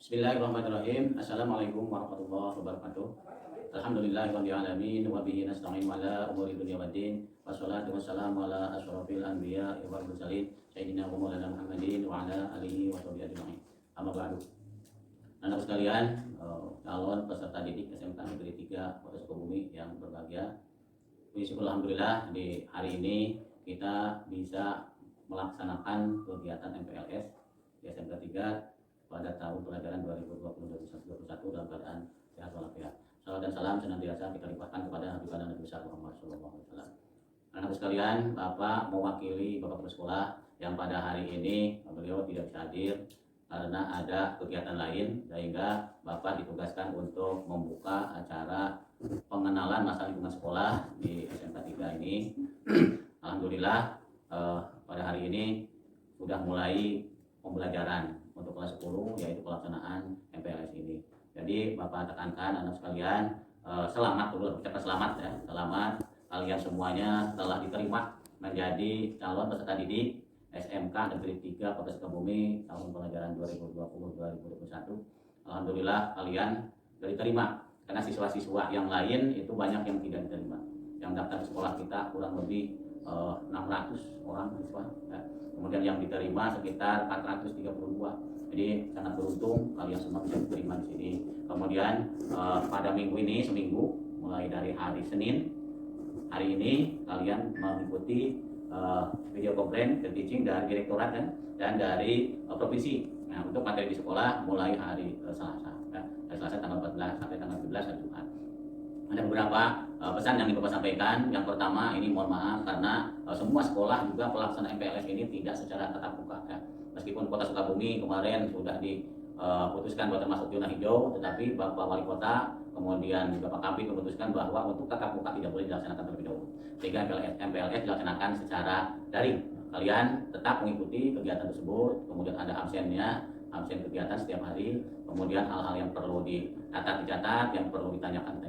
Bismillahirrahmanirrahim. Assalamualaikum warahmatullahi wabarakatuh. Alhamdulillahirabbil alamin wa bihi nasta'in ala umuri dunya waddin. Wassalatu wassalamu ala asyrofil anbiya'i wal mursalin sayyidina wa maulana Muhammadin wa ala alihi wa sahbihi ajma'in. Amma ba'du. Anak sekalian, calon peserta didik SMK Negeri 3 Kota Sukabumi yang berbahagia. Alhamdulillah di hari ini kita bisa melaksanakan kegiatan MPLS di SMK 3 pada tahun pelajaran 2020-2021 dalam keadaan sehat walafiat. Salam dan salam senantiasa kita limpahkan kepada Habibana Nabi besar Muhammad SAW. Anak sekalian, Bapak mewakili Bapak Kepala Sekolah yang pada hari ini beliau tidak bisa hadir karena ada kegiatan lain, sehingga Bapak ditugaskan untuk membuka acara pengenalan masa lingkungan sekolah di SMK 3 ini. Alhamdulillah pada hari ini sudah mulai pembelajaran untuk kelas 10, yaitu pelaksanaan MPLS ini. Jadi Bapak tekankan anak sekalian, selamat dulu, ucapkan selamat ya, selamat kalian semuanya telah diterima menjadi calon peserta didik SMK Negeri 3 Kota Sukabumi tahun pelajaran 2020-2021. Alhamdulillah kalian sudah diterima, karena siswa-siswa yang lain itu banyak yang tidak diterima. Yang daftar ke sekolah kita kurang lebih 600 orang siswa ya. Kemudian yang diterima sekitar 432. Jadi sangat beruntung kalian semua bisa diterima di sini. Kemudian pada minggu ini, seminggu mulai dari hari Senin hari ini kalian mengikuti video conference dan teaching dari direktorat dan dari provinsi. Nah, untuk materi di sekolah mulai hari Selasa ya. Hari Selasa tanggal 14 sampai tanggal 17 hari Jumat. Ada beberapa pesan yang ingin Bapak sampaikan. Yang pertama, ini mohon maaf karena semua sekolah juga pelaksanaan MPLS ini tidak secara tatap muka ya. Meskipun Kota Sukabumi kemarin sudah diputuskan bahwa termasuk zona hijau, tetapi Bapak Wali Kota kemudian juga Pak Kabid memutuskan bahwa untuk tatap muka tidak boleh dilaksanakan terlebih dahulu, sehingga MPLS dilaksanakan secara daring. Kalian tetap mengikuti kegiatan tersebut, kemudian ada absen kegiatan setiap hari, kemudian hal-hal yang perlu dicatat, yang perlu ditanyakan.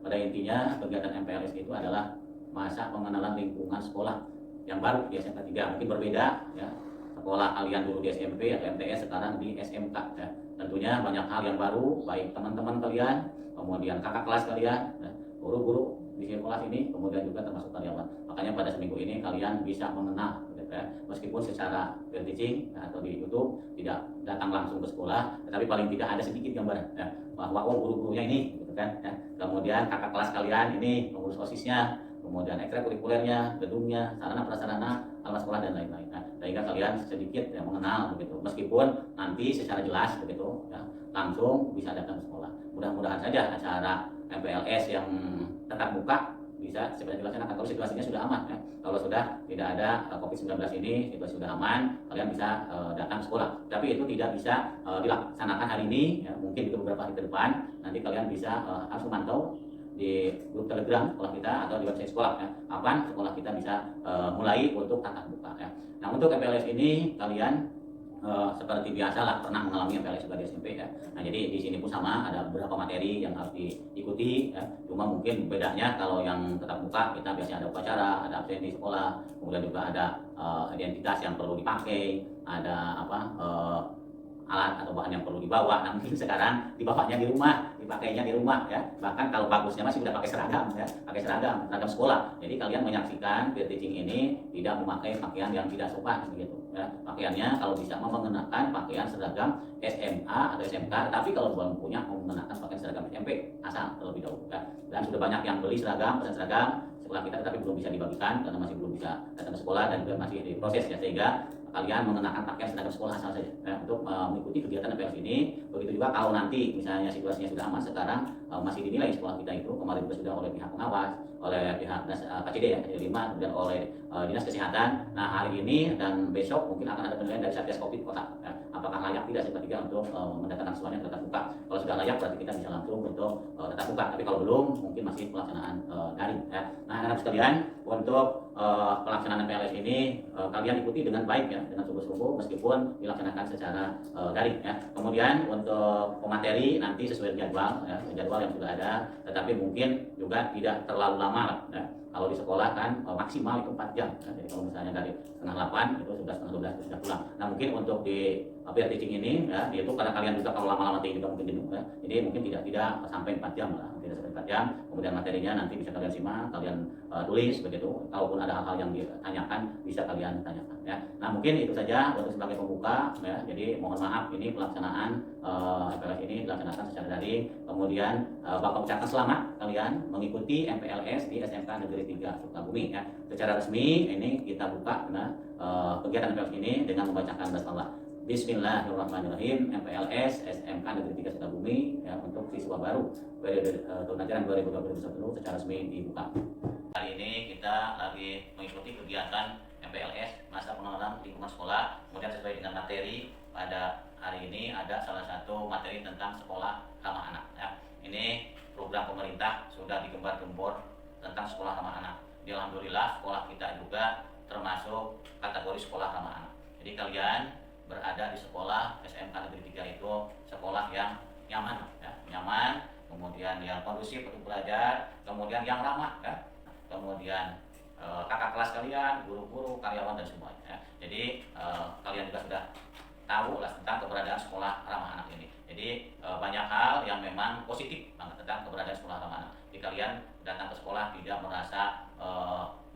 Pada intinya kegiatan MPLS itu adalah masa pengenalan lingkungan sekolah yang baru di SMK 3. Mungkin berbeda ya. Sekolah kalian dulu di SMP atau MTS, sekarang di SMK ya. Tentunya banyak hal yang baru, baik teman-teman kalian, kemudian kakak kelas kalian, ya, guru-guru di sekolah ini, kemudian juga termasuk karyawan. Makanya pada seminggu ini kalian bisa mengenal ya. Meskipun secara teaching ya, atau di YouTube tidak datang langsung ke sekolah, tetapi paling tidak ada sedikit gambaran ya, bahwa guru-gurunya ini kan ya. Kemudian kakak kelas kalian ini pengurus OSIS-nya, kemudian ekstrakurikulernya, gedungnya, sarana prasarana, alat sekolah dan lain-lain. Nah, sehingga kalian sedikit ya, mengenal begitu. Meskipun nanti secara jelas begitu ya, langsung bisa datang ke sekolah. Mudah-mudahan saja acara MPLS yang tetap muka bisa segera dilaksanakan kalau situasinya sudah aman ya. Kalau sudah tidak ada COVID-19 ini, situasi sudah aman, kalian bisa datang ke sekolah. Tapi itu tidak bisa dilaksanakan hari ini ya, mungkin itu beberapa hari ke depan. Nanti kalian bisa harus memantau di grup Telegram sekolah kita atau di website sekolah ya, kapan sekolah kita bisa mulai untuk tatap muka ya. Nah, untuk MPLS ini kalian seperti biasa lah pernah mengalami MPLS juga di SMP ya. Nah, jadi di sini pun sama, ada beberapa materi yang harus diikuti ya. Cuma mungkin bedanya kalau yang tetap muka kita biasanya ada upacara, ada absen di sekolah, kemudian juga ada identitas yang perlu dipakai, ada alat atau bahan yang perlu dibawa. Nah, mungkin sekarang dibawanya di rumah, dipakainya di rumah ya. Bahkan kalau bagusnya masih sudah pakai seragam ya, pakai seragam sekolah. Jadi kalian menyaksikan peer teaching ini tidak memakai pakaian yang tidak sopan begitu ya. Pakaiannya kalau bisa mengenakan pakaian seragam SMA atau SMK, tapi kalau belum punya mengenakan pakaian seragam SMP asal terlebih dahulu ya. Dan sudah banyak yang beli seragam, pesan seragam sekolah kita, tetapi belum bisa dibagikan karena masih belum bisa datang ke sekolah dan juga masih diproses ya, sehingga kalian mengenakan pakaian seragam sekolah asal saja ya, untuk mengikuti kegiatan MPLS ini. Begitu juga kalau nanti misalnya situasinya sudah aman, sekarang masih dinilai sekolah kita itu kemarin juga sudah oleh pihak pengawas, oleh pihak KCD ya, KCD 5, dan oleh Dinas Kesehatan. Nah, hari ini dan besok mungkin akan ada penilaian dari Satgas Covid Kota ya, apakah layak tidak SMK 3 untuk mendatangkan siswanya tetap muka. Kalau sudah layak berarti kita bisa langsung untuk tetap muka, tapi kalau belum mungkin masih pelaksanaan daring ya. Nah, anak sekalian, untuk pelaksanaan MPLS ini kalian ikuti dengan baik ya, dengan sungguh-sungguh meskipun dilaksanakan secara daring ya. Kemudian untuk pemateri nanti sesuai jadwal ya, jadwal yang sudah ada, tetapi mungkin juga tidak terlalu lama lah ya. Kalau di sekolah kan maksimal itu 4 jam ya. Jadi kalau misalnya dari setengah 8 itu sudah setengah 12 itu sudah pulang. Nah, Nah mungkin untuk di peer teaching ini ya, itu karena kalian juga kalau lama-lama juga mungkin jenuh ya, jadi mungkin tidak sampai 4 jam lah, tidak sampai 4 jam. Kemudian materinya nanti bisa kalian simak, kalian tulis begitu. Kalaupun ada hal-hal yang ditanyakan bisa kalian tanyakan ya. Nah mungkin itu saja untuk sebagai pembuka ya. Jadi mohon maaf ini pelaksanaan MPLS ini dilaksanakan secara daring. Kemudian Bapak ucapkan selamat kalian mengikuti MPLS di SMK Negeri 3 Sukabumi ya. Secara resmi ini kita buka kegiatan MPLS ini dengan membacakan basmalah. Bismillahirrahmanirrahim. MPLS SMK Negeri 3 Sukabumi ya, untuk siswa baru periode tahun ajaran 2021 secara resmi dibuka. Hari ini kita lagi mengikuti kegiatan MPLS masa pengenalan lingkungan sekolah. Kemudian sesuai dengan materi pada hari ini ada salah satu materi tentang sekolah ramah anak ya. Ini program pemerintah sudah digembar-gembor tentang sekolah ramah anak. Alhamdulillah sekolah kita juga termasuk kategori sekolah ramah anak. Jadi kalian berada di sekolah SMK Negeri 3 itu sekolah yang nyaman ya, nyaman, kemudian yang kondusif untuk belajar, kemudian yang ramah ya, kemudian kakak kelas kalian, guru-guru, karyawan dan semuanya ya. Jadi kalian juga sudah tahu lah tentang keberadaan sekolah ramah anak ini. Jadi banyak hal yang memang positif banget tentang keberadaan sekolah ramah anak. Jadi kalian datang ke sekolah tidak merasa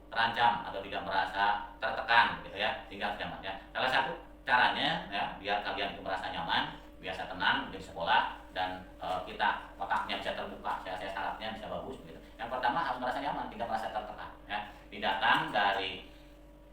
terancam atau tidak merasa tertekan gitu ya, tinggal nyaman ya. Salah satu caranya ya biar kalian itu merasa nyaman, biasa tenang di sekolah dan kita otaknya bisa terbuka, saya syaratnya bisa bagus gitu. Yang pertama harus merasa nyaman, tidak merasa tertekan ya. Datang dari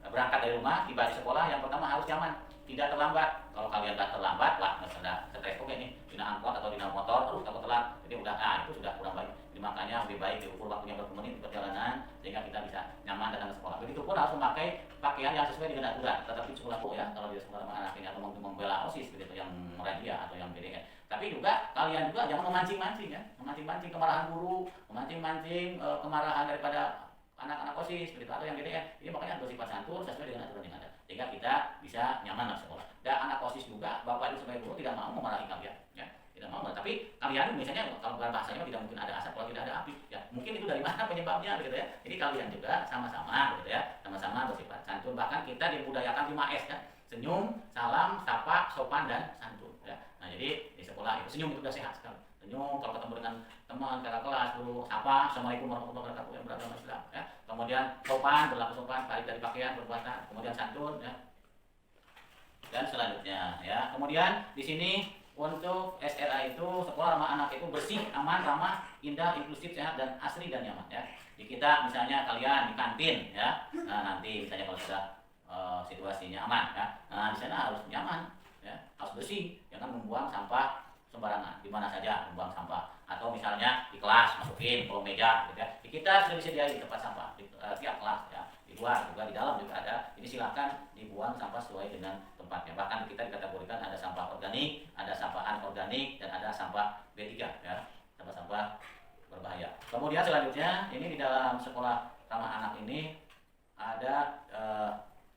berangkat dari rumah tiba di sekolah yang pertama harus nyaman, tidak terlambat. Kalau kalian sudah terlambat lah sudah stres oke nih, dina angkot atau dina motor terus takut telat, jadi udah itu sudah kurang baik. Jadi makanya lebih baik diukur waktunya berapa menit di perjalanan sehingga kita bisa nyaman datang ke sekolah. Begitupun harus memakai pakaian yang sesuai dengan aturan. Tetapi sekolah ya kalau di sekolah anak ini atau membela OSIS begitu yang media atau yang BDN. Tapi juga kalian juga jangan memancing-mancing ya, memancing-mancing kemarahan guru, memancing-mancing kemarahan daripada anak-anak OSIS begitu atau yang BDN. Ini makanya bersifat santun sesuai dengan aturan yang ada sehingga kita bisa nyaman di sekolah. Dan anak OSIS juga bapak ibu sebagai guru tidak mau memarahi kalian ya, tidak mau. Tapi kalian misalnya kalau bahasanya tidak mungkin ada asap kalau tidak ada api ya, mungkin itu dari mana penyebabnya begitu ya. Jadi kalian juga sama-sama begitu ya, sama-sama bersifat santun. Bahkan kita dibudayakan 5S ya, senyum, salam, sapa, sopan dan santun ya. Nah jadi di sekolah itu senyum itu sudah sehat sekali. Senyum kalau ketemu dengan teman kakak kelas dulu sapa assalamualaikum warahmatullahi wabarakatuh yang beragama Islam ya. Kemudian sopan, berlaku sopan, baik dari pakaian, perbuatan, kemudian santun ya. Dan selanjutnya ya. Kemudian di sini untuk SRA itu sekolah ramah anak itu bersih, aman, ramah, indah, inklusif, sehat dan asri dan nyaman ya. Di kita misalnya kalian di kantin ya. Nah, nanti misalnya kalau sudah situasinya aman ya. Nah, di sana harus nyaman ya, harus bersih, jangan membuang sampah sembarangan di mana saja membuang sampah. Atau misalnya di kelas masukin kolong meja gitu ya. Di kita sudah disediakan tempat sampah di tiap kelas ya. Di luar juga di dalam juga ada. Jadi silakan dibuang sampah sesuai dengan tempatnya. Bahkan kita dikategorikan ada sampah organik, ada sampah anorganik dan ada sampah B3 ya. Sampah-sampah berbahaya. Kemudian selanjutnya ini di dalam sekolah ramah anak ini ada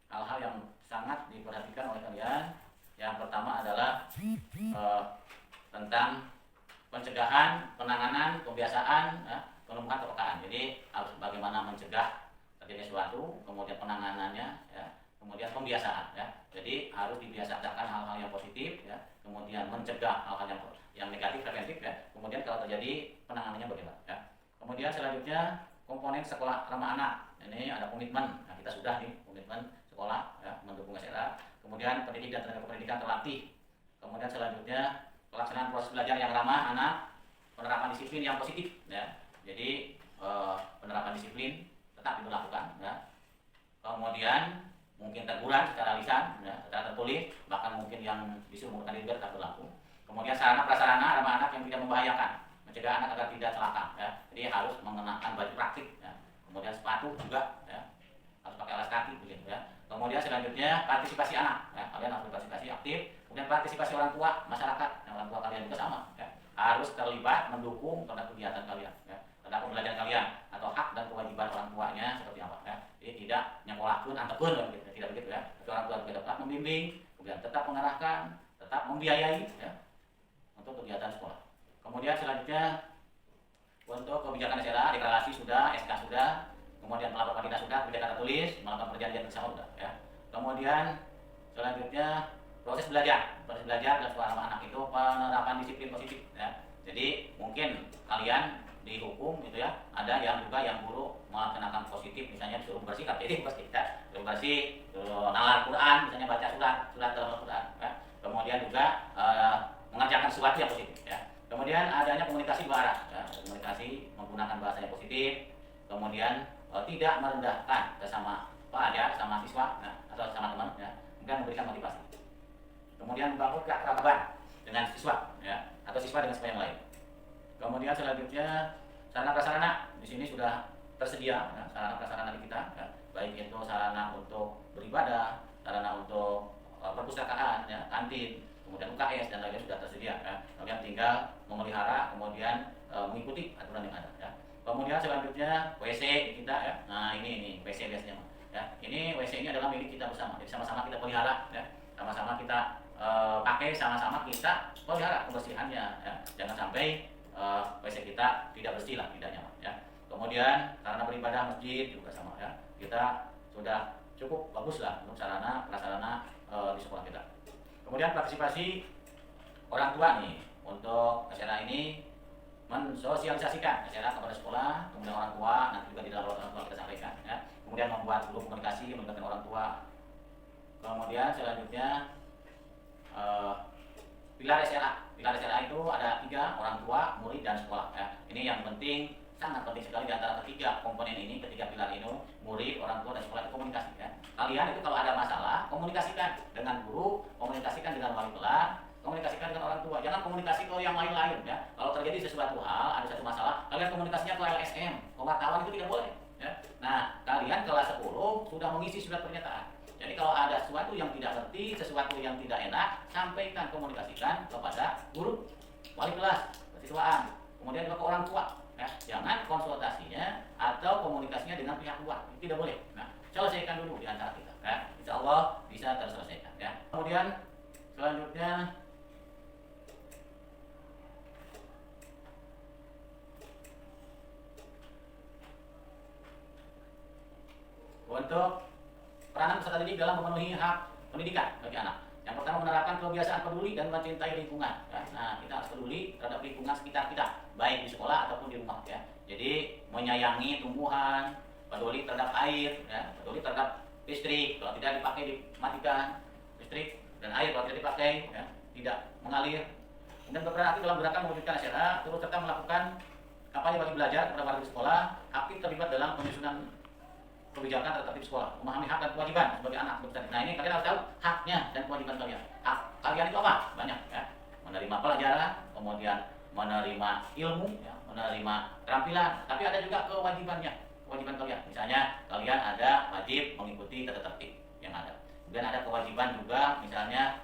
hal-hal yang sangat diperhatikan oleh kalian. Yang pertama adalah tentang pencegahan, penanganan, kebiasaan, penumbuhan kepekaan. Jadi harus bagaimana mencegah terjadi sesuatu, kemudian penanganannya, ya, kemudian pembiasaan. Ya. Jadi harus dibiasakan hal-hal yang positif, ya, kemudian mencegah hal-hal yang negatif, preventif, ya. Kemudian kalau terjadi penanganannya bagaimana. Ya. Kemudian selanjutnya komponen sekolah ramah anak. Ini ada komitmen. Nah, kita sudah nih komitmen sekolah ya, mendukung SRA. Kemudian pendidik dan tenaga pendidikan terlatih. Kemudian selanjutnya pelaksanaan proses belajar yang ramah anak, penerapan disiplin yang positif ya. Jadi penerapan disiplin tetap diberlakukan ya. Kemudian mungkin teguran secara lisan ya, secara tertulis, bahkan mungkin yang disuruh menggunakan diri tetap berlaku. Kemudian sarana prasarana ramah anak yang tidak membahayakan, mencegah anak agar tidak celaka ya. Jadi harus mengenakan baju praktik ya. Kemudian sepatu juga ya. Harus pakai alas kaki begitu ya. Kemudian selanjutnya partisipasi anak ya. Kalian harus berpartisipasi aktif. Kemudian partisipasi orang tua, masyarakat, yang orang tua kalian juga sama ya. Harus terlibat mendukung terhadap kegiatan kalian ya. Terhadap pembelajaran kalian atau hak dan kewajiban orang tuanya seperti apa ya. Jadi tidak nyekolahkeun antepkeun gitu, tidak begitu ya. Tapi orang tua juga tetap membimbing, kemudian tetap mengarahkan, tetap membiayai ya untuk kegiatan sekolah. Kemudian selanjutnya untuk kebijakan SRA, deklarasi sudah, SK sudah, kemudian melaporkan dinas sudah, kebijakan tertulis, melakukan perjanjian bersama sudah ya. Kemudian selanjutnya proses belajar dan seorang anak itu penerapan disiplin positif ya. Jadi mungkin kalian di hukum gitu ya, ada yang juga yang guru melaksanakan positif, misalnya disuruh bersihkan, jadi pas kita suruh bersih, suruh nalar Quran, misalnya baca surat dalam Al-Quran ya. Kemudian juga mengerjakan sesuatu yang positif ya. Kemudian adanya komunikasi dua arah ya. Komunikasi menggunakan bahasa yang positif, kemudian tidak merendahkan sesama pelajar, sama siswa ya, atau sama teman ya. Kemudian memberikan motivasi, kemudian membangun keakraban dengan siswa ya, atau siswa dengan siswa yang lain. Kemudian selanjutnya sarana prasarana di sini sudah tersedia ya, sarana prasarana di kita ya, baik itu sarana untuk beribadah, sarana untuk perpustakaan ya, kantin, kemudian UKS dan lainnya sudah tersedia ya. Kalian tinggal memelihara, kemudian mengikuti aturan yang ada ya. Kemudian selanjutnya WC kita ya. Nah, ini WC biasanya ya. Ini WC ini adalah milik kita bersama. Jadi sama-sama kita pelihara ya. Sama-sama kita pakai, sama-sama kita pelihara kebersihannya ya. Jangan sampai WC kita tidak bersih lah, tidak nyaman ya. Kemudian sarana beribadah masjid juga sama ya. Kita sudah cukup bagus lah untuk sarana prasarana di sekolah kita. Kemudian partisipasi orang tua nih, untuk acara ini mensosialisasikan acara kepada sekolah, kemudian orang tua, nanti juga di dalam orang tua kita sampaikan ya. Kemudian membuat grup komunikasi melibatkan orang tua. Kemudian selanjutnya pilar SLA itu ada 3, orang tua, murid, dan sekolah ya. Ini yang penting, sangat penting sekali di antara ketiga komponen ini, ketiga pilar ini, murid, orang tua, dan sekolah, itu komunikasi ya. Kalian itu kalau ada masalah, komunikasikan dengan guru, komunikasikan dengan wali kelas, komunikasikan dengan orang tua. Jangan komunikasi ke yang lain-lain ya. Kalau terjadi sesuatu hal, ada satu masalah, kalian komunikasinya ke LSM, ke wartawan, itu tidak boleh ya. Nah, kalian kelas 10 sudah mengisi surat pernyataan. Jadi kalau ada sesuatu yang tidak ngerti, sesuatu yang tidak enak, sampaikan, komunikasikan kepada guru, wali kelas, kesiswaan, kemudian juga ke orang tua ya. Jangan konsultasinya atau komunikasinya dengan pihak luar, itu tidak boleh. Nah, selesaikan dulu di antara kita ya. Insya Allah bisa terselesaikan ya. Kemudian selanjutnya untuk peranan peserta didik dalam memenuhi hak pendidikan bagi anak. Yang pertama, menerapkan kebiasaan peduli dan mencintai lingkungan ya. Nah, kita harus peduli terhadap lingkungan sekitar kita, baik di sekolah ataupun di rumah ya. Jadi menyayangi tumbuhan, peduli terhadap air ya, peduli terhadap listrik, kalau tidak dipakai dimatikan listrik, dan air kalau tidak dipakai ya, tidak mengalir. Kemudian berperan aktif dalam gerakan mewujudkan SLA, turut serta melakukan kampanye bagi belajar kepada warga di sekolah, aktif terlibat dalam penyusunan kebijakan atau tertib sekolah, memahami hak dan kewajiban sebagai anak. Nah, ini kalian harus tahu haknya dan kewajiban kalian. Hak kalian itu apa? Banyak ya. Menerima pelajaran, kemudian menerima ilmu ya, menerima keterampilan, tapi ada juga kewajibannya. Kewajiban kalian, misalnya kalian ada wajib mengikuti tata tertib yang ada. Kemudian ada kewajiban juga, misalnya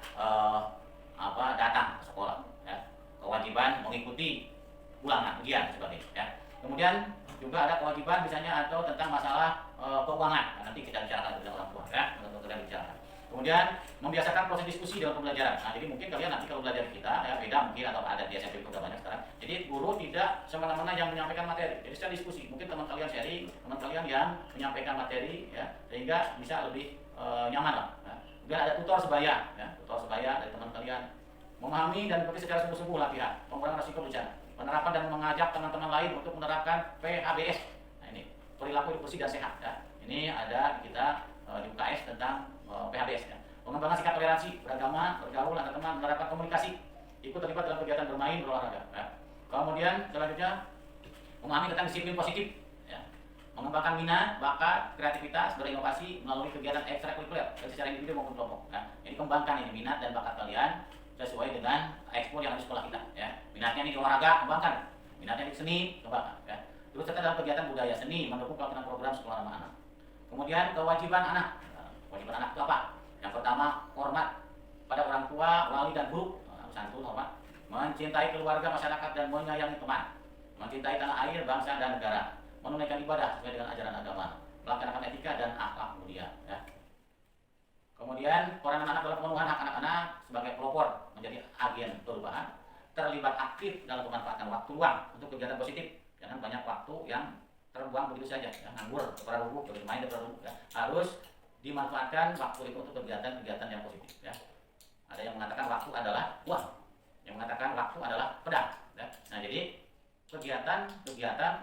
datang ke sekolah ya. Kewajiban mengikuti ulangan ujian sebagainya ya. Kemudian juga ada kewajiban misalnya atau tentang masalah keuangan. Nah, nanti kita bicarakan dengan orang tua ya, untuk kita bicarakan. Kemudian membiasakan proses diskusi dalam pembelajaran. Nah, jadi mungkin kalian nanti kalau belajar kita ya beda mungkin, atau ada di SMP juga banyak sekarang. Jadi guru tidak semena-mena yang menyampaikan materi. Jadi secara diskusi, mungkin teman kalian sharing, teman kalian yang menyampaikan materi ya, sehingga bisa lebih nyaman lah. Ya. Kemudian ada tutor sebaya ya, tutor sebaya dari teman kalian. Memahami dan mengikuti secara sungguh-sungguh latihan, pengurangan risiko bencana, penerapan dan mengajak teman-teman lain untuk menerapkan PHBS. Nah, ini perilaku hidup bersih dan sehat ya. Ini ada kita di UKS tentang PHBS ya. Pengembangan sikap toleransi, beragama, bergaul antar teman, menerapkan komunikasi, ikut terlibat dalam kegiatan bermain, berolahraga ya. Kemudian selanjutnya memahami tentang disiplin positif ya. Mengembangkan minat, bakat, kreativitas, berinovasi melalui kegiatan ekstrakurikuler baik secara individu maupun kelompok ya. Jadi kembangkan ini minat dan bakat kalian sesuai dengan ekspor yang ada di sekolah kita ya. Minatnya ini di olahraga, kembangkan. Minatnya di seni, kembangkan ya. Terus serta dalam kegiatan budaya seni, mendukung pelaksanaan program sekolah ramah anak. Kemudian kewajiban anak. Kewajiban anak itu apa? Yang pertama, hormat pada orang tua, wali, dan guru. Santun, hormat. Mencintai keluarga, masyarakat, dan menyayangi teman. Mencintai tanah air, bangsa, dan negara. Menunaikan ibadah sesuai dengan ajaran agama. Melaksanakan etika dan akhlak mulia ya. Kemudian peranan anak dalam pemenuhan hak anak-anak sebagai pelopor menjadi agen perubahan, terlibat aktif dalam memanfaatkan waktu luang untuk kegiatan positif. Jangan banyak waktu yang terbuang begitu saja, ya, nganggur, berada bermain, ya. Harus dimanfaatkan waktu itu untuk kegiatan-kegiatan yang positif ya. Ada yang mengatakan waktu adalah uang, yang mengatakan waktu adalah pedang ya. Nah, jadi kegiatan-kegiatan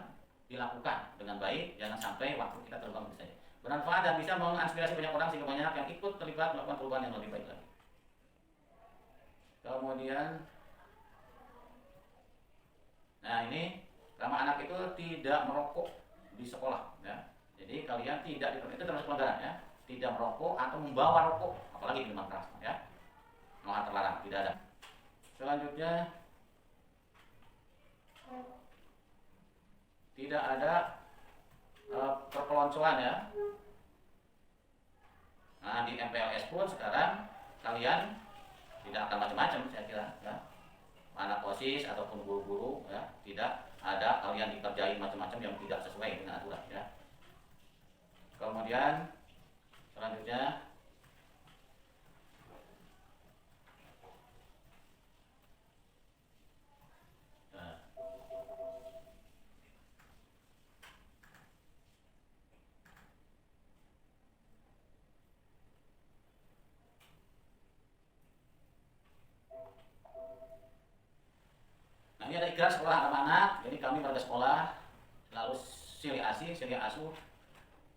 dilakukan dengan baik, jangan sampai waktu kita terbuang begitu saja. Bermanfaat dan bisa menginspirasi banyak orang sehingga banyak yang ikut terlibat melakukan perubahan yang lebih baik lagi. Kemudian, nah ini ramah anak itu tidak merokok di sekolah ya. Jadi kalian tidak itu termasuk pelanggaran ya. Tidak merokok atau membawa rokok, apalagi minuman keras ya. Malah terlarang, tidak ada. Selanjutnya, tidak ada perkeloncoan ya. Nah, di MPLS pun sekarang kalian tidak akan macam-macam saya kira ya. Anak OSIS ataupun guru-guru ya, tidak ada kalian dikerjain macam-macam yang tidak sesuai dengan aturan ya. Kemudian selanjutnya, nah ini ada ikrar sekolah anak-anak. Jadi kami warga sekolah selalu silih asih, silih asuh,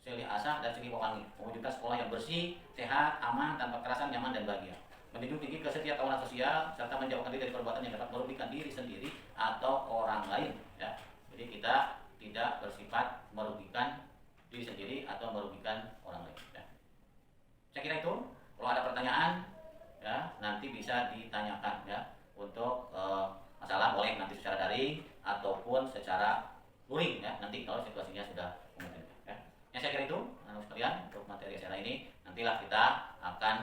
silih asah, dan silih pewangi, mewujudkan sekolah yang bersih, sehat, aman, tanpa kekerasan, nyaman, dan bahagia. Menjunjung tinggi kesetiakawanan sosial serta menjauhkan diri dari perbuatan yang dapat merugikan diri sendiri atau orang lain ya. Jadi kita tidak bersifat merugikan diri sendiri atau merugikan orang lain ya. Saya kira itu. Kalau ada pertanyaan ya, nanti bisa ditanyakan ya. Untuk masalah boleh nanti secara daring ataupun secara luring ya, nanti kalau situasinya sudah memungkinkan ya. Yang saya kira itu sekalian untuk materi acara ini. Nantilah kita akan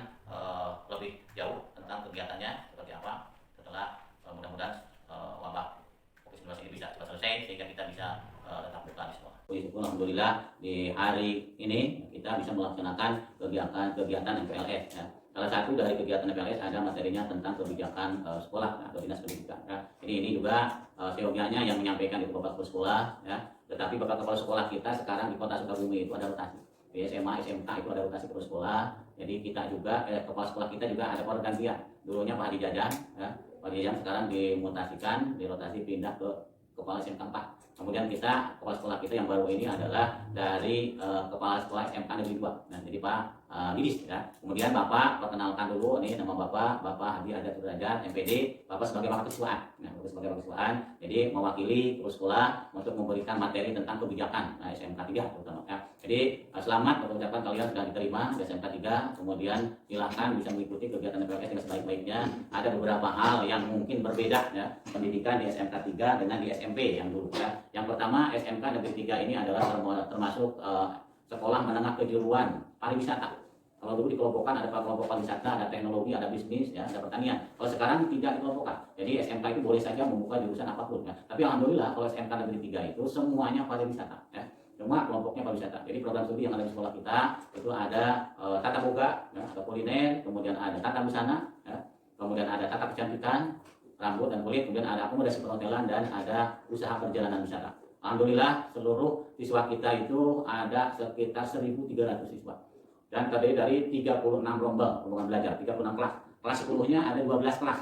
lebih jauh tentang kegiatannya seperti apa setelah mudah-mudahan wabah COVID-19 ini bisa cepat selesai sehingga kita bisa tetap buka di sekolah. Alhamdulillah di hari ini kita bisa melaksanakan kegiatan MPLS ya. Salah satu dari kegiatan MPLS ada materinya tentang kebijakan sekolah atau dinas pendidikan ya. Jadi ini juga seyogianya yang menyampaikan itu Bapak Kepala Sekolah ya. Tetapi Bapak Kepala Sekolah kita sekarang di Kota Sukabumi itu ada rotasi. Di SMA, SMK itu ada rotasi kepala sekolah. Jadi kita juga kepala sekolah kita juga ada pergantian. Dulunya Pak Hadi Jajan ya. Pak Hadi Jajan sekarang dimutasikan, dirotasi pindah ke kepala SMK 4. Kemudian kita kepala sekolah kita yang baru ini adalah dari kepala sekolah SMK Negeri 2. Nah, jadi Pak Didis ya. Kemudian Bapak perkenalkan dulu nih nama Bapak Hadi Adat Sudrajat MPD, Bapak sebagai wakil ketuaan. Nah, Bapak sebagai wakil ketuaan jadi mewakili kepala sekolah untuk memberikan materi tentang kebijakan SMK 3 terutama ya. Jadi selamat mengucapkan kalian sudah diterima di SMK 3. Kemudian silahkan bisa mengikuti kegiatan MPLS dengan sebaik-baiknya. Ada beberapa hal yang mungkin berbeda ya, pendidikan di SMK 3 dengan di SMP yang dulu ya. Yang pertama, SMK Negeri 3 ini adalah termasuk sekolah menengah kejuruan pariwisata. Kalau dulu dikelompokkan ada kelompok pariwisata, ada teknologi, ada bisnis, ya, ada pertanian. Kalau sekarang tidak dikelompokkan. Jadi SMK itu boleh saja membuka jurusan apapun. Ya. Tapi alhamdulillah kalau SMK Negeri 3 itu semuanya pariwisata. Ya. Cuma kelompoknya pariwisata. Jadi program studi yang ada di sekolah kita itu ada tata boga, ya, atau kuliner, kemudian ada tata busana, ya, kemudian ada tata kecantikan, rambut dan kulit, kemudian ada akomodasi perhotelan dan ada usaha perjalanan wisata. Alhamdulillah seluruh siswa kita itu ada sekitar 1.300 siswa dan terdiri dari 36 rombongan belajar, 36 kelas. Kelas 10-nya ada 12 kelas,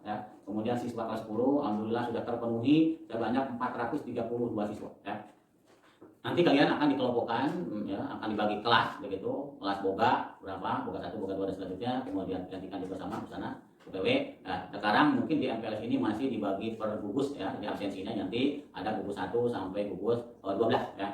ya. Kemudian siswa kelas 10 alhamdulillah sudah terpenuhi sebanyak 432 siswa ya. Nanti kalian akan dikelompokkan ya, akan dibagi kelas begitu. Kelas boga berapa? Boga 1, boga 2 dan selanjutnya. Kemudian gantikan juga sama di sana. UPW. Nah, sekarang mungkin di MPLS ini masih dibagi per gugus ya. Jadi absensinya nanti ada gugus 1 sampai gugus 12 ya.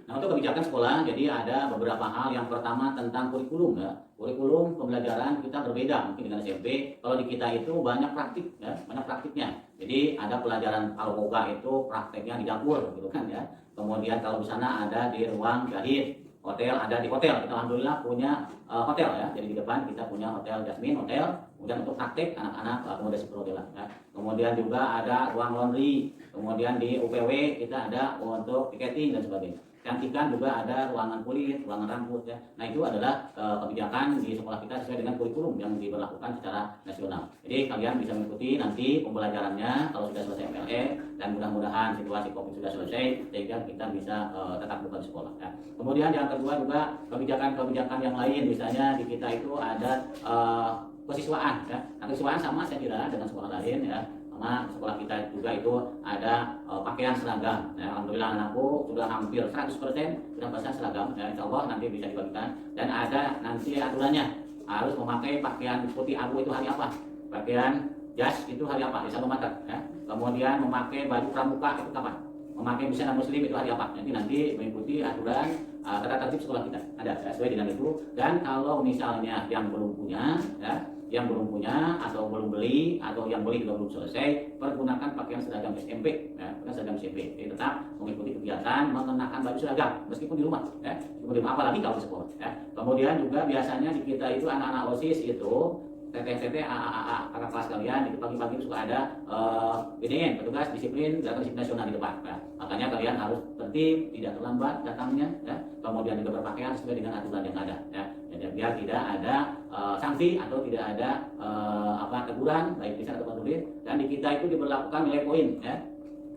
Nah, untuk kebijakan sekolah jadi ada beberapa hal. Yang pertama tentang kurikulum ya. Kurikulum pembelajaran kita berbeda mungkin dengan SMP. Kalau di kita itu banyak praktik ya, banyak praktiknya. Jadi ada pelajaran kalau boga itu prakteknya di dapur gitu kan ya. Kemudian kalau di sana ada di ruang jahit. Hotel ada di hotel. Kita alhamdulillah punya hotel ya. Jadi di depan kita punya hotel Jasmine hotel. Kemudian untuk praktik anak-anak akomodasi perhotelan ya. Kemudian juga ada ruang laundry. Kemudian di UPW kita ada untuk tiketing dan sebagainya. kecantikan juga ada ruangan kulit, ruangan rambut ya. Nah itu adalah kebijakan di sekolah kita sesuai dengan kurikulum yang diberlakukan secara nasional. Jadi kalian bisa mengikuti nanti pembelajarannya kalau sudah selesai MLM, dan mudah-mudahan situasi COVID sudah selesai sehingga kita bisa tetap buka di sekolah ya. Kemudian yang kedua juga kebijakan-kebijakan yang lain, misalnya di kita itu ada kesiswaan ya. Nah, kesiswaan sama saya kira dengan sekolah lain ya. Karena sekolah kita juga itu ada pakaian seragam ya. Alhamdulillah anakku sudah hampir 100% sudah pasang seragam ya. Insya Allah nanti bisa dibagikan, dan ada nanti aturannya harus memakai pakaian putih abu itu hari apa, pakaian jas itu hari apa, di 1 meter ya. Kemudian memakai baju pramuka itu kapan, memakai busana muslim itu hari apa, nanti mengikuti aturan tata tertib sekolah kita ada ya, sesuai dengan itu. Dan kalau misalnya yang belum punya ya, yang belum punya atau belum beli atau yang beli juga belum selesai, pergunakan pakaian seragam SMP ya, pakaian seragam SMP. Jadi tetap mengikuti kegiatan mengenakan baju seragam meskipun di rumah ya, meskipun di rumah, apalagi kalau di sekolah ya. Kemudian juga biasanya di kita itu anak-anak OSIS itu TT, AA, kakak kelas kalian itu pagi-pagi suka ada BDN, petugas disiplin gerakan disiplin nasional di depan ya. Makanya kalian harus tertib, tidak terlambat datangnya ya. Kemudian juga berpakaian sesuai dengan aturan yang ada ya. Jadi biar tidak ada sanksi atau tidak ada teguran baik lisan atau tulis. Dan di kita itu diberlakukan nilai poin ya.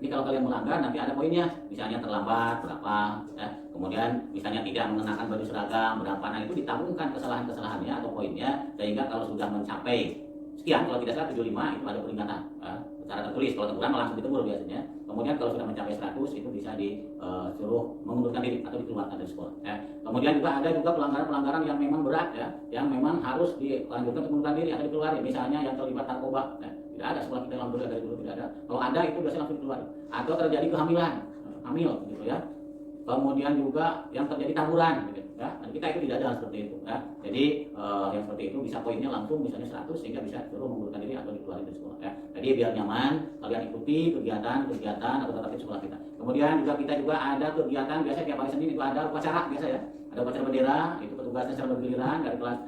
Jadi kalau kalian melanggar nanti ada poinnya, misalnya terlambat berapa ya. Kemudian misalnya tidak mengenakan baju seragam berapa, nah itu ditabungkan kesalahan-kesalahannya atau poinnya, sehingga kalau sudah mencapai sekian, kalau tidak salah 75 itu ada peringatan ya, secara tertulis. Kalau teguran langsung ditegur biasanya. Kemudian kalau sudah mencapai 100 itu bisa disuruh mengundurkan diri atau dikeluarkan dari sekolah ya. Kemudian juga ada juga pelanggaran-pelanggaran yang memang berat ya, yang memang harus dilanjutkan untuk mengundurkan diri atau dikeluarkan, misalnya yang terlibat narkoba ya. Tidak ada sekolah kita alhamdulillah dari dulu tidak ada. Kalau ada itu biasanya langsung keluar. Atau terjadi kehamilan, hamil gitu ya. Kemudian juga yang terjadi taburan gitu ya. Dan kita itu tidak ada seperti itu ya. Jadi yang seperti itu bisa poinnya langsung misalnya 100 sehingga bisa suruh mengundurkan diri atau dikeluarkan dari sekolah ya. Jadi biar nyaman kalian ikuti kegiatan atau tata tertib sekolah kita. Kemudian juga kita juga ada kegiatan biasa tiap hari Senin itu ada upacara biasa ya. Ada upacara bendera, itu petugasnya secara bergiliran dari kelas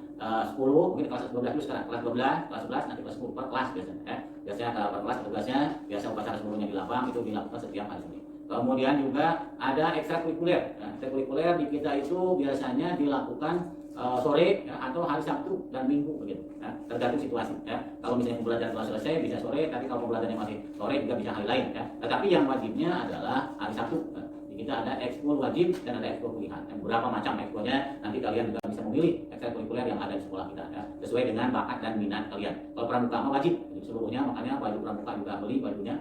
10, mungkin kelas 12 dulu sekarang, kelas 12, kelas 11, nanti kelas 10 per kelas biasanya ya. Biasanya kalau per kelas petugasnya biasa upacara sebelumnya di lapang itu dilakukan setiap hari Senin. Kemudian juga ada ekstrakurikuler. Ya, ekstrakurikuler di kita itu biasanya dilakukan sore ya, atau hari Sabtu dan Minggu begitu. Ya, tergantung situasi. Ya. Kalau misalnya pembelajaran telah selesai bisa sore, tapi kalau pembelajarannya masih sore juga bisa hari lain. Ya. Tetapi yang wajibnya adalah hari Sabtu. Ya. Kita ada ekskul wajib dan ada ekskul pilihan. Beberapa macam ekskulnya nanti kalian juga bisa memilih ekstrakurikuler yang ada di sekolah kita ya, sesuai dengan bakat dan minat kalian. Kalau pramuka wajib jadi seluruhnya, makanya baju pramuka juga beli bajunya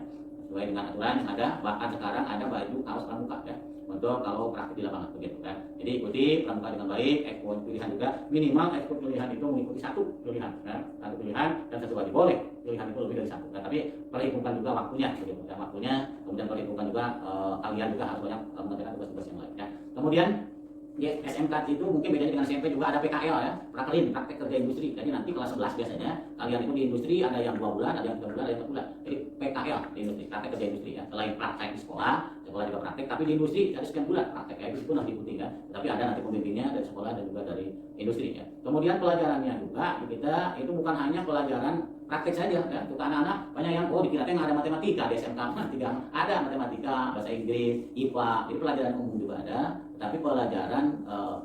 sesuai dengan aturan yang ada. Bahkan sekarang ada baju kaos pramuka ya, untuk kalau praktik di lapangan begitu ya. Jadi ikuti pramuka dengan baik. Ekskul pilihan juga minimal ekskul pilihan itu mengikuti 1 pilihan ya, 1 pilihan dan 1 wajib. Boleh pilihan itu lebih dari 1 ya, tapi perhitungkan juga waktunya begitu ya, waktunya. Kemudian perhitungkan juga kalian juga harus banyak mengerjakan tugas-tugas yang lain ya. Kemudian di SMK itu mungkin bedanya dengan SMP juga ada PKL ya, prakelin, praktek kerja industri. Jadi nanti kelas 11 biasanya kalian itu di industri ada yang 2 bulan, ada yang 3 bulan, ada yang 1 bulan. Jadi PKL di industri, praktek kerja industri ya. Selain praktek di sekolah juga praktek, tapi di industri ada sekian bulan praktek ya, itu pun harus diikuti ya. Tapi ada nanti pembimbingnya dari sekolah dan juga dari industri ya. Kemudian pelajarannya juga di kita itu bukan hanya pelajaran praktek saja ya. Untuk anak-anak banyak yang dikira nggak ada matematika di SMK, tidak ada matematika, bahasa Inggris, IPA, jadi pelajaran umum juga ada. Tapi pelajaran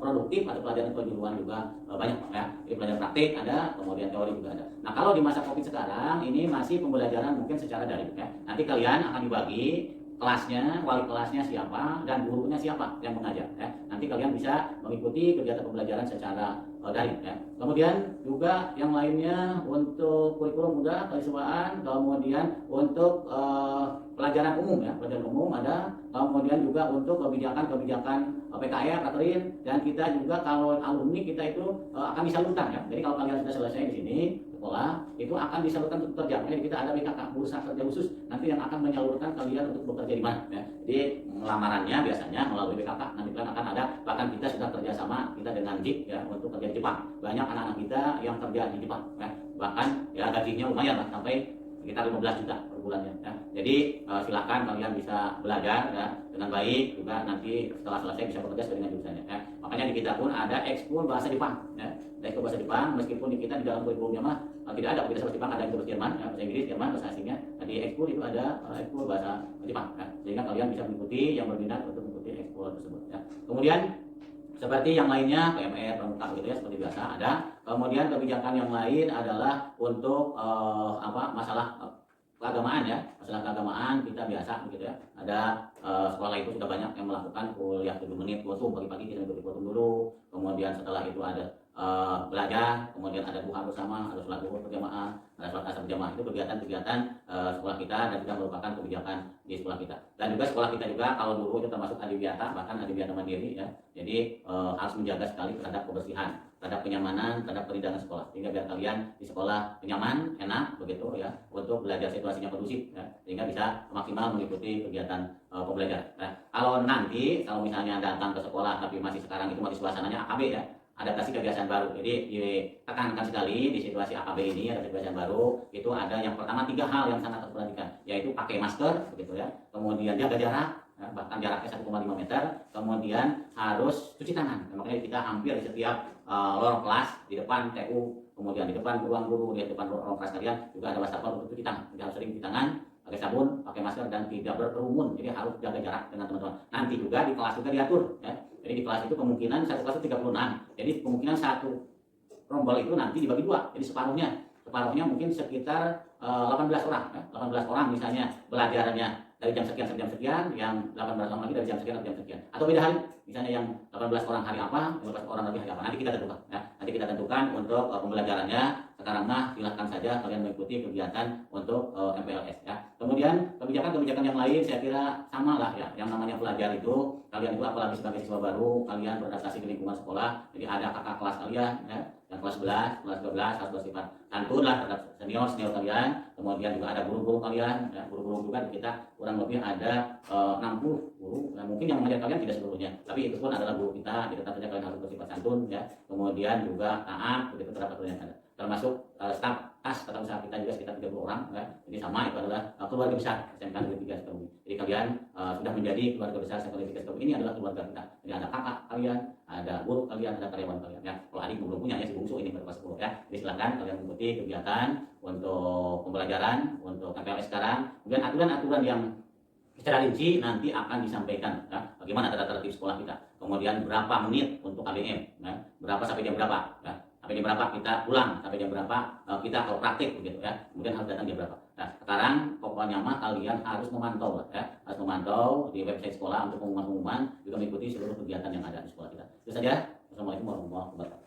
produktif atau pelajaran kejuruan juga banyak ya. Jadi pelajaran praktik ada, kemudian teori juga ada. Nah kalau di masa COVID sekarang ini masih pembelajaran mungkin secara daring ya. Nanti kalian akan dibagi kelasnya, wali kelasnya siapa dan gurunya siapa yang mengajar ya. Nanti kalian bisa mengikuti kegiatan pembelajaran secara daring ya. Kemudian juga yang lainnya untuk kurikulum udah keistimewaan, kemudian untuk pelajaran umum ya, pelajaran umum ada, kemudian juga untuk kebijakan PKR, prakerin, dan kita juga kalau alumni kita itu akan disalurkan ya. Jadi kalau kalian sudah selesai di sini sekolah itu akan disalurkan untuk kerja. Jadi kita ada BKK, bursa kerja khusus nanti yang akan menyalurkan kalian untuk bekerja di mana ya. Jadi lamarannya biasanya melalui BKK. Nanti kalian akan ada, bahkan kita sudah kerjasama kita dengan JIK ya untuk kerja di Jepang. Banyak anak-anak kita yang kerja di Jepang ya. Bahkan ya gajinya lumayan lah, sampai sekitar 15 juta per bulannya ya. Jadi silakan kalian bisa belajar ya dengan baik, juga nanti setelah selesai bisa bekerja sesuai dengan jurusannya ya. Makanya di kita pun ada ekskul bahasa Jepang ya. Ekskul bahasa Jepang, meskipun di kita di dalam kurikulumnya mah tidak ada bahasa Jepang, ada bahasa Jerman ya, bahasa Inggris, Jerman, bahasa asingnya. Nah, di ekskul itu ada ekskul bahasa Jepang ya. Sehingga kalian bisa mengikuti yang berminat untuk mengikuti ekskul sekolah tersebut ya. Kemudian seperti yang lainnya PMR pramuka gitu ya, seperti biasa ada. Kemudian kebijakan yang lain adalah untuk masalah keagamaan ya, masalah keagamaan kita biasa begitu ya. Ada sekolah itu sudah banyak yang melakukan kuliah 7 menit kultum, pagi-pagi kita ikuti kultum dulu. Kemudian setelah itu ada belajar, kemudian ada duha bersama, ada sholat zuhur berjamaah, ada sholat asar berjamaah. Itu kegiatan-kegiatan sekolah kita dan juga merupakan kebijakan di sekolah kita. Dan juga sekolah kita juga kalau dulu itu termasuk adiwiyata, bahkan adiwiyata mandiri ya. Jadi harus menjaga sekali terhadap kebersihan, terhadap kenyamanan, terhadap kerindangan sekolah. Sehingga biar kalian di sekolah nyaman, enak begitu ya, untuk belajar situasinya kondusif ya, sehingga bisa maksimal mengikuti kegiatan pembelajaran. Nah, kalau misalnya datang ke sekolah tapi masih sekarang itu masih suasananya AKB ya, adaptasi kebiasaan baru. Jadi ditekankan sekali di situasi AKB ini, ada kebiasaan baru, itu ada yang pertama 3 hal yang sangat harus diperhatikan, yaitu pakai masker begitu ya, kemudian jaga jarak ya, bahkan jaraknya 1,5 meter, kemudian harus cuci tangan. Nah, makanya kita hampir di setiap lorong kelas, di depan TU, kemudian di depan ruang guru, di depan ruang kelas kalian juga ada wastafel untuk cuci tangan. Jadi harus sering cuci tangan, pakai sabun, pakai masker, dan tidak berkerumun. Jadi harus jaga jarak dengan teman-teman. Nanti juga di kelas juga diatur ya. Jadi di kelas itu kemungkinan satu kelas itu 36. Jadi kemungkinan satu rombel itu nanti dibagi 2. Jadi separuhnya mungkin sekitar 18 orang ya. 18 orang misalnya belajarnya dari jam sekian sampai jam sekian, yang 18 orang lagi dari jam sekian sampai jam sekian. Atau beda hari, misalnya yang 18 orang hari apa, 15 orang lagi hari apa. Nanti kita tentukan ya. Nanti kita tentukan untuk pembelajarannya. Sekarang mah silahkan saja kalian mengikuti kegiatan untuk MPLS ya. Kemudian kebijakan-kebijakan yang lain saya kira sama lah ya. Yang namanya pelajar itu, kalian itu apalagi sebagai siswa baru, kalian beradaptasi ke lingkungan sekolah. Jadi ada kakak kelas kalian ya, yang kelas 11, kelas 12 harus bersifat santun lah terhadap senior kalian. Kemudian juga ada guru-guru kalian ya, guru-guru juga kita kurang lebih ada 60 guru. Nah, mungkin yang mengajar kalian tidak seluruhnya, tapi itu pun adalah guru kita. Jadi tetap saja kalian harus bersifat santun ya. Kemudian juga taat begitu terhadap aturan yang ada. Termasuk staf kas kata usaha kita juga sekitar 30 orang ya. Jadi sama itu adalah keluarga besar SMK Negeri 3 Sukabumi. Jadi kalian sudah menjadi keluarga besar SMK Negeri 3 Sukabumi. Ini adalah keluarga kita. Jadi ada kakak kalian, ada guru kalian, ada karyawan kalian ya. Kalau adik belum punya ya, si bungsu ini berkelas 10 ya. Jadi silakan kalian mengikuti kegiatan untuk pembelajaran untuk MPLS sekarang. Kemudian aturan-aturan yang secara rinci nanti akan disampaikan ya, bagaimana tata tertib sekolah kita. Kemudian berapa menit untuk KBM ya, berapa sampai jam berapa ya. Sampai jam berapa kita pulang, sampai jam berapa kita kalau praktik begitu ya. Kemudian harus datang jam berapa. Nah, sekarang pokoknya mah kalian harus memantau ya, harus memantau di website sekolah untuk pengumuman-pengumuman, juga mengikuti seluruh kegiatan yang ada di sekolah kita. Itu saja. Assalamualaikum warahmatullahi wabarakatuh.